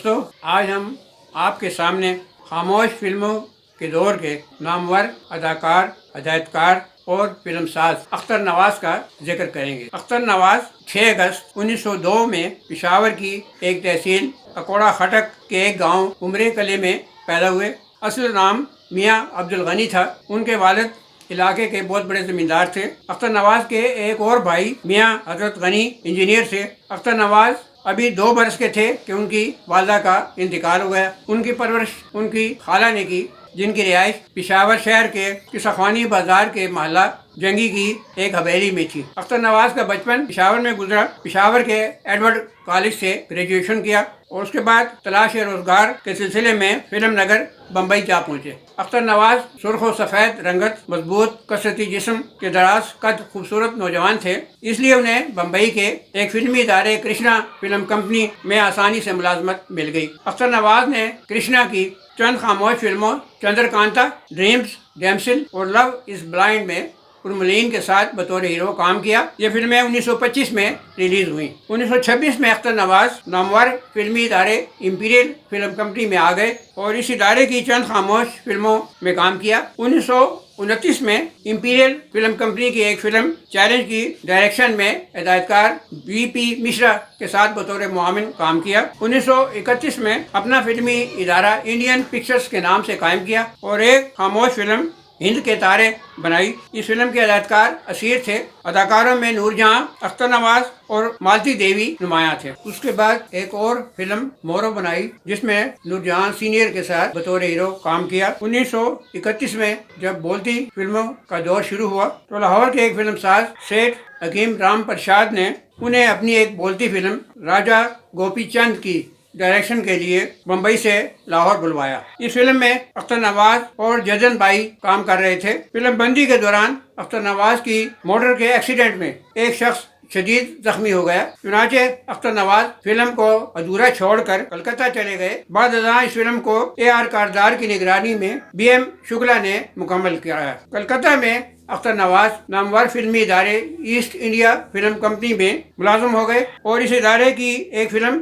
دوستو، آج ہم آپ کے سامنے خاموش فلموں کے دور کے نامور اداکار، ہدایتکار اور فلم ساز اختر نواز کا ذکر کریں گے۔ اختر نواز 6 اگست 1902 میں پشاور کی ایک تحصیل اکوڑا خٹک کے ایک گاؤں عمرے کلے میں پیدا ہوئے۔ اصل نام میاں عبد الغنی تھا۔ ان کے والد علاقے کے بہت بڑے زمیندار تھے۔ اختر نواز کے ایک اور بھائی میاں حضرت غنی انجینئر تھے۔ اختر نواز ابھی 2 برس کے تھے کہ ان کی والدہ کا انتقال ہو گیا۔ ان کی پرورش ان کی خالہ نے کی، جن کی رہائش پشاور شہر کے قصخوانی بازار کے محلہ جنگی کی ایک حویلی میں تھی۔ اختر نواز کا بچپن پشاور میں گزرا۔ پشاور کے ایڈورڈ کالج سے گریجویشن کیا اور اس کے بعد تلاش روزگار کے سلسلے میں فلم نگر بمبئی جا پہنچے۔ اختر نواز سرخ و سفید رنگت، مضبوط کثرتی جسم کے دراز قد خوبصورت نوجوان تھے، اس لیے انہیں بمبئی کے ایک فلمی ادارے کرشنا فلم کمپنی میں آسانی سے ملازمت مل گئی۔ اختر نواز نے کرشنا کی چند خاموش فلموں چندر کانتا، ڈریمز، ڈیمسل اور لو از بلائنڈ میں پرملین کے ساتھ بطور ہیرو کام کیا۔ یہ فلمیں 1925 میں ریلیز ہوئیں۔ 1926 میں اختر نواز نامور فلمی ادارے امپیریل فلم کمپنی میں آ گئے اور اس ادارے کی چند خاموش فلموں میں کام کیا۔ 1929 میں امپیریل فلم کمپنی کی ایک فلم چیلنج کی ڈائریکشن میں ہدایتکار بی پی مشرا کے ساتھ بطور معاون کام کیا۔ 1931 میں اپنا فلمی ادارہ انڈین پکچرز کے نام سے قائم کیا اور ایک خاموش فلم ہند کے تارے بنائی۔ اس فلم کے ہدایتکار اسیر تھے۔ اداکاروں میں نور جہاں، اختر نواز اور مالتی دیوی نمایاں تھے۔ اس کے بعد ایک اور فلم مورو بنائی جس میں نور جہاں سینئر کے ساتھ بطور ہیرو کام کیا۔ 1931 میں جب بولتی فلموں کا دور شروع ہوا تو لاہور کے ایک فلم ساز سیٹھ حکیم رام پرساد نے انہیں اپنی ایک بولتی فلم راجا گوپی چند کی ڈائریکشن کے لیے بمبئی سے لاہور بلوایا۔ اس فلم میں اختر نواز اور جدن بائی کام کر رہے تھے۔ فلم بندی کے دوران اختر نواز کی موٹر کے ایکسیڈنٹ میں ایک شخص شدید زخمی ہو گیا، چنانچہ اختر نواز فلم کو ادھورا چھوڑ کر کلکتہ چلے گئے۔ بعد ازاں اس فلم کو اے آر کاردار کی نگرانی میں بی ایم شکلا نے مکمل کیا۔ کلکتہ میں اختر نواز نامور فلمی ادارے ایسٹ انڈیا فلم کمپنی میں ملازم ہو گئے اور اس ادارے کی ایک فلم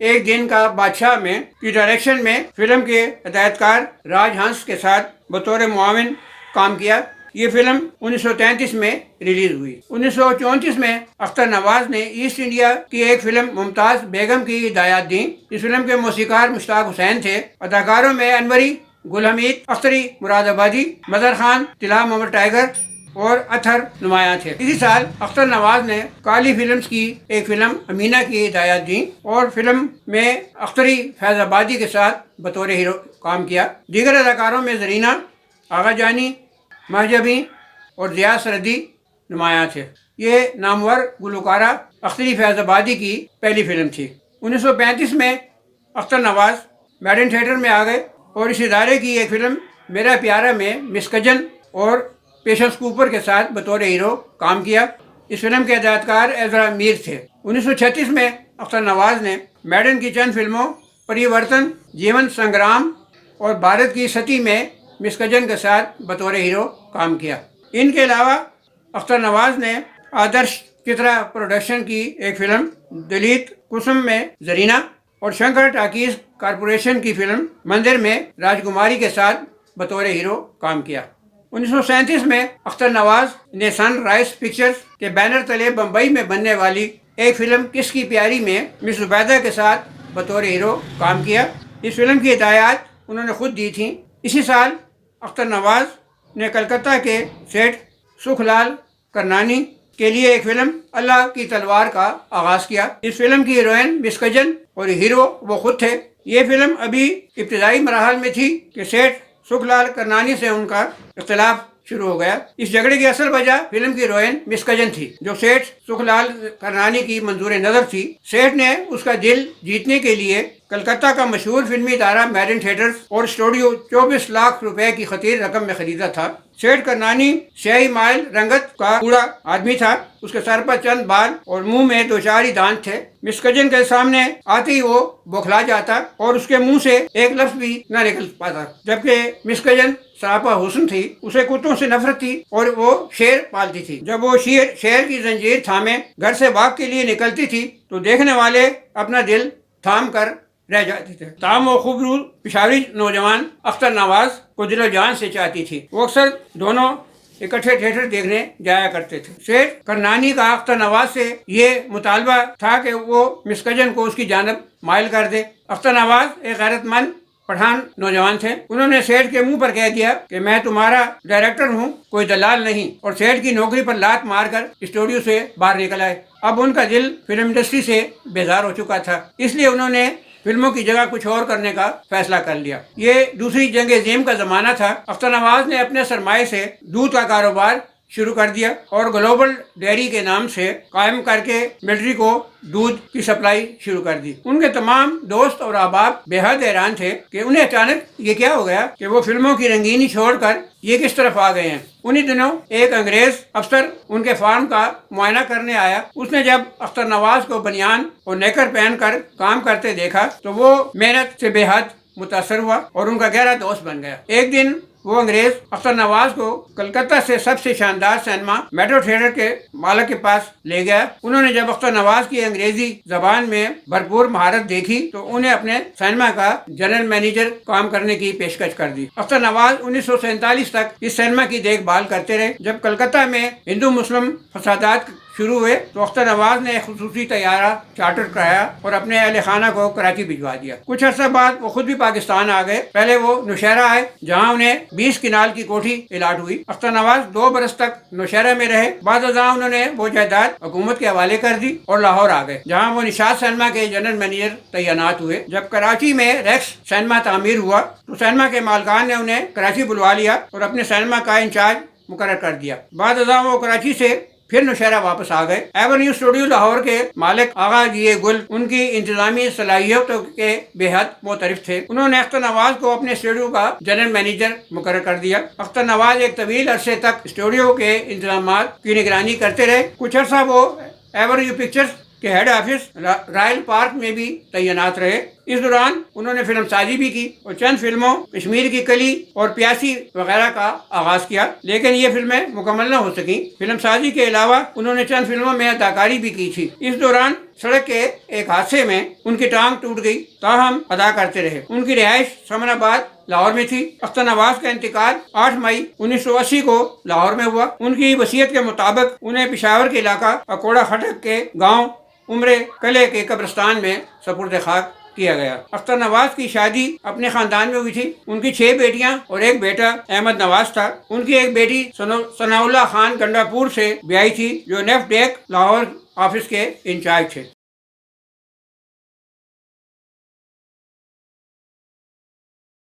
ایک دن کا بادشاہ میں کی ڈائریکشن میں فلم کے ہدایتکار راج ہنس کے ساتھ بطور معاون کام کیا۔ یہ فلم 1933 میں ریلیز ہوئی۔ 1934 میں اختر نواز نے ایسٹ انڈیا کی ایک فلم ممتاز بیگم کی ہدایات دیں۔ اس فلم کے موسیقار مشتاق حسین تھے۔ اداکاروں میں انوری، گل حمید اختری مراد آبادی، مظہر خان، طلعت محمد ٹائیگر اور اطہر نمایاں تھے۔ اسی سال اختر نواز نے کالی فلمز کی ایک فلم امینہ کی ہدایات دیں اور فلم میں اختری فیض آبادی کے ساتھ بطور ہیرو کام کیا۔ دیگر اداکاروں میں زرینہ، آغا جانی، مہجبیں اور ضیاء سردی نمایاں تھے۔ یہ نامور گلوکارہ اختری فیض آبادی کی پہلی فلم تھی۔ 1935 میں اختر نواز میڈن تھیٹر میں آ گئے اور اس ادارے کی ایک فلم میرا پیارا میں مس کجن اور پیشنس کوپر کے ساتھ بطور ہیرو کام کیا۔ اس فلم کے ہدایتکار ایزرا میر تھے۔ 1936 میں اختر نواز نے میڈن کی چند فلموں پریورتن، جیون سنگرام اور بھارت کی ستی میں مس کجن کے ساتھ بطور ہیرو کام کیا۔ ان کے علاوہ اختر نواز نے آدرش چترا پروڈکشن کی ایک فلم دلیت کسم میں زرینہ اور شنکر ٹاکیز کارپوریشن کی فلم مندر میں راج کماری کے ساتھ بطور ہیرو کام کیا۔ 1937 میں اختر نواز نے سن رائز پکچرز کے بینر تلے بمبئی میں بننے والی ایک فلم کس کی پیاری میں مس زبیدہ کے ساتھ بطور ہیرو کام کیا۔ اس فلم کی ہدایات انہوں نے خود دی تھیں۔ اسی سال اختر نواز نے کلکتہ کے سیٹھ سکھ لال کرنانی کے لیے ایک فلم اللہ کی تلوار کا آغاز کیا۔ اس فلم کی ہیروئن مس کجن اور ہیرو وہ خود تھے۔ یہ فلم ابھی ابتدائی مراحل میں تھی کہ سیٹھ سکھ لال کرنانی سے ان کا اختلاف شروع ہو گیا۔ اس جھگڑے کی اصل وجہ فلم کی ہیروئن مس کجن تھی، جو سیٹھ سکھ لال کرنانی کی منظور نظر تھی۔ سیٹھ نے اس کا دل جیتنے کے لیے کلکتہ کا مشہور فلمی ادارہ میڈن تھیٹرز اور اسٹوڈیو 24 لاکھ روپے کی خطیر رقم میں خریدا تھا۔ سیٹھ کرنانی سیاہی مائل رنگت کا بوڑھا آدمی تھا۔ اس کے سر پر چند بال اور منہ میں 2-4 ہی دانت تھے۔ مس کجن کے سامنے آتے ہی وہ بوکھلا جاتا اور اس کے منہ سے ایک لفظ بھی نہ نکل پاتا، جبکہ مس کجن سراپا حسن تھی، اسے کتوں سے نفرت تھی اور وہ شیر پالتی تھی۔ جب وہ شیر کی زنجیر تھامے گھر سے واک کے لیے نکلتی تھی تو دیکھنے والے اپنا دل تھام کر رہ جاتے تھے۔ تاہم وہ خوبصورت پشاوری نوجوان اختر نواز کو دل و جان سے چاہتی تھی۔ وہ اکثر دونوں اکٹھے تھیٹر دیکھنے جایا کرتے تھے۔ سیٹھ کرنانی کا اختر نواز سے یہ مطالبہ تھا کہ وہ مس کجن کو اس کی جانب مائل کر دے۔ اختر نواز ایک غیرت مند پٹھان نوجوان تھے۔ انہوں نے سیٹھ کے منہ پر کہہ دیا کہ میں تمہارا ڈائریکٹر ہوں، کوئی دلال نہیں، اور سیٹھ کی نوکری پر لات مار کر اسٹوڈیو سے باہر نکل آئے۔ اب ان کا دل فلم انڈسٹری سے بیزار ہو چکا تھا، اس لیے انہوں نے فلموں کی جگہ کچھ اور کرنے کا فیصلہ کر لیا۔ یہ دوسری جنگ عظیم کا زمانہ تھا۔ اختر نواز نے اپنے سرمایے سے دودھ کا کاروبار شروع کر دیا اور گلوبل ڈیری کے نام سے قائم کر کے ملٹری کو دودھ کی سپلائی شروع کر دی۔ ان کے تمام دوست اور احباب بے حد حیران تھے کہ انہیں اچانک یہ کیا ہو گیا کہ وہ فلموں کی رنگینی چھوڑ کر یہ کس طرف آ گئے ہیں۔ انہی دنوں ایک انگریز افسر ان کے فارم کا معائنہ کرنے آیا۔ اس نے جب اختر نواز کو بنیان اور نیکر پہن کر کام کرتے دیکھا تو وہ محنت سے بے حد متاثر ہوا اور ان کا گہرا دوست بن گیا۔ ایک دن وہ انگریز اختر نواز کو کلکتہ سے سب سے شاندار سینما میٹرو تھیٹر کے مالک کے پاس لے گیا۔ انہوں نے جب اختر نواز کی انگریزی زبان میں بھرپور مہارت دیکھی تو انہیں اپنے سینما کا جنرل مینیجر کام کرنے کی پیشکش کر دی۔ اختر نواز 1947 تک اس سینما کی دیکھ بھال کرتے رہے۔ جب کلکتہ میں ہندو مسلم فسادات شروع ہوئے تو اختر نواز نے ایک خصوصی طیارہ چارٹر کرایا اور اپنے اہل خانہ کو کراچی بھجوا دیا۔ کچھ عرصہ بعد وہ خود بھی پاکستان آ گئے۔ پہلے وہ نوشہرہ آئے جہاں انہیں 20 کنال کی کوٹھی الاٹ ہوئی۔ اختر نواز 2 برس تک نوشہرہ میں رہے۔ بعد ازاں انہوں نے وہ جائیداد حکومت کے حوالے کر دی اور لاہور آ گئے جہاں وہ نشاط سینما کے جنرل مینیجر تعینات ہوئے۔ جب کراچی میں ریکس سینما تعمیر ہوا تو سینما کے مالکان نے انہیں کراچی بلوا لیا اور اپنے سینما کا انچارج مقرر کر دیا۔ بعد ازاں وہ کراچی سے پھر نوشہرہ واپس آ گئے۔ ایونیو اسٹوڈیو لاہور کے مالک آغا جی گل ان کی انتظامی صلاحیتوں کے بے حد معترف تھے۔ انہوں نے اختر نواز کو اپنے اسٹوڈیو کا جنرل مینیجر مقرر کر دیا۔ اختر نواز ایک طویل عرصے تک اسٹوڈیو کے انتظامات کی نگرانی کرتے رہے۔ کچھ عرصہ وہ ایوریو پکچرز کے ہیڈ آفس رائل پارک میں بھی تعینات رہے۔ اس دوران انہوں نے فلم سازی بھی کی اور چند فلموں کشمیر کی کلی اور پیاسی وغیرہ کا آغاز کیا، لیکن یہ فلمیں مکمل نہ ہو سکیں۔ فلم سازی کے علاوہ انہوں نے چند فلموں میں اداکاری بھی کی تھی۔ اس دوران سڑک کے ایک حادثے میں ان کی ٹانگ ٹوٹ گئی، تاہم ادا کرتے رہے۔ ان کی رہائش سمن آباد لاہور میں تھی۔ اختر نواز کا انتقال 8 مئی 1980 کو لاہور میں ہوا۔ ان کی وصیت کے مطابق انہیں پشاور کے علاقہ اکوڑا خٹک کے گاؤں عمرے قلعے کے قبرستان میں سپرد خاک کیا گیا۔ اختر نواز کی شادی اپنے خاندان میں ہوئی تھی۔ ان کی 6 بیٹیاں اور ایک بیٹا احمد نواز تھا۔ ان کی ایک بیٹی ثناء اللہ خان گنڈا پور سے بیائی تھی جو نیفٹ ڈیک لاہور آفس کے انچارج تھے۔